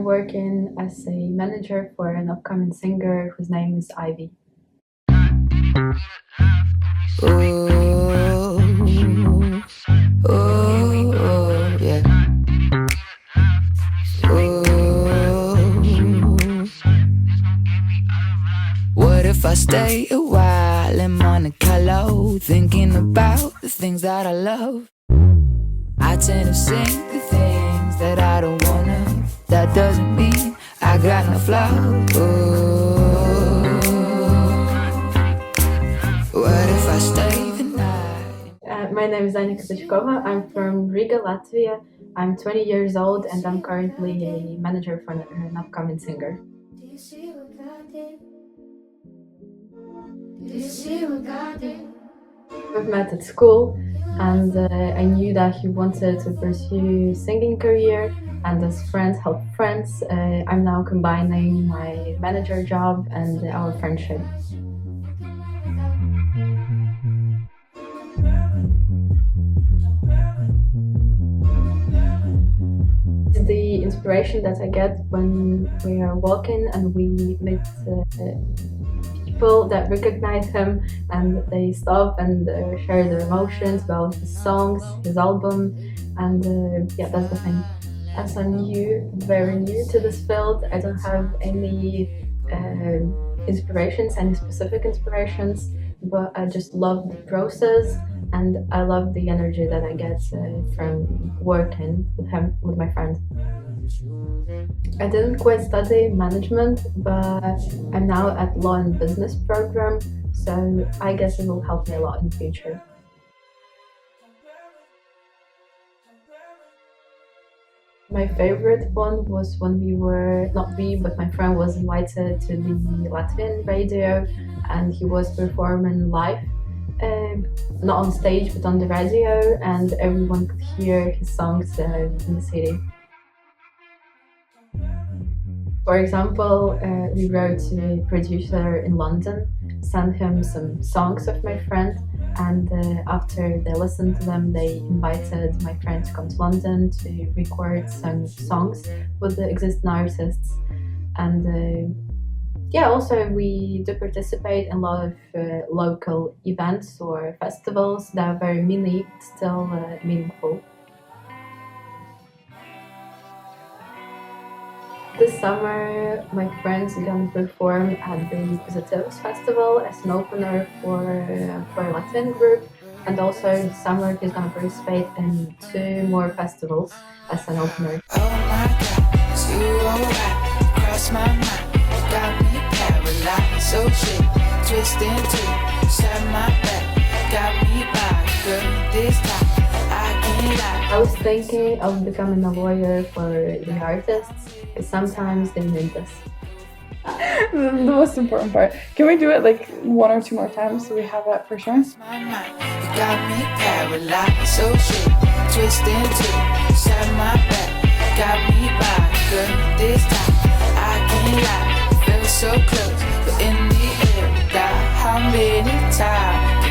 I'm working as a manager for an upcoming singer whose name is Ivy. Ooh, ooh, yeah. Ooh. What if I stay a while in Monte Carlo, thinking about the things that I love? I tend to sing the things that I don't wanna. That doesn't mean I got no flow. Ooh. What if I stay the night? My name is Hsenija. I'm from Riga, Latvia. I'm 20 years old and I'm currently a manager for an upcoming singer. We've met at school and I knew that he wanted to pursue singing career, and as friends help friends, I'm now combining my manager job and our friendship. The inspiration that I get when we are walking and we meet people that recognize him and they stop and share their emotions about his songs, his album, and yeah, that's the thing. As I'm very new to this field, I don't have any inspirations, any specific inspirations, but I just love the process and I love the energy that I get from working with him, with my friend. I didn't quite study management, but I'm now at law and business program, so I guess it will help me a lot in the future. My favorite one was when but my friend was invited to the Latvian radio and he was performing live, not on stage but on the radio, and everyone could hear his songs in the city. For example, we wrote to a producer in London, sent him some songs of my friend, and after they listened to them, they invited my friend to come to London to record some songs with the existing artists. And yeah, also we do participate in a lot of local events or festivals that are very mini, but still meaningful. This summer, my friend's gonna perform at the Positivs Festival as an opener for a Latvian group, and also this summer he's gonna participate in 2 more festivals as an opener. Oh my God, it's you alright, cross my mind, you got me paralyzed, so shit, twisting too, set my back, got me by, girl, this time, I can't lie. I was thinking of becoming a lawyer for the artists, but sometimes they need this. The most important part. Can we do it like 1 or 2 more times so we have that for sure? My mind, you got me paralyzed, so shit, twisting too, set my back, got me by, girl, this time, I can't lie, feel so close, but in the air, got how many times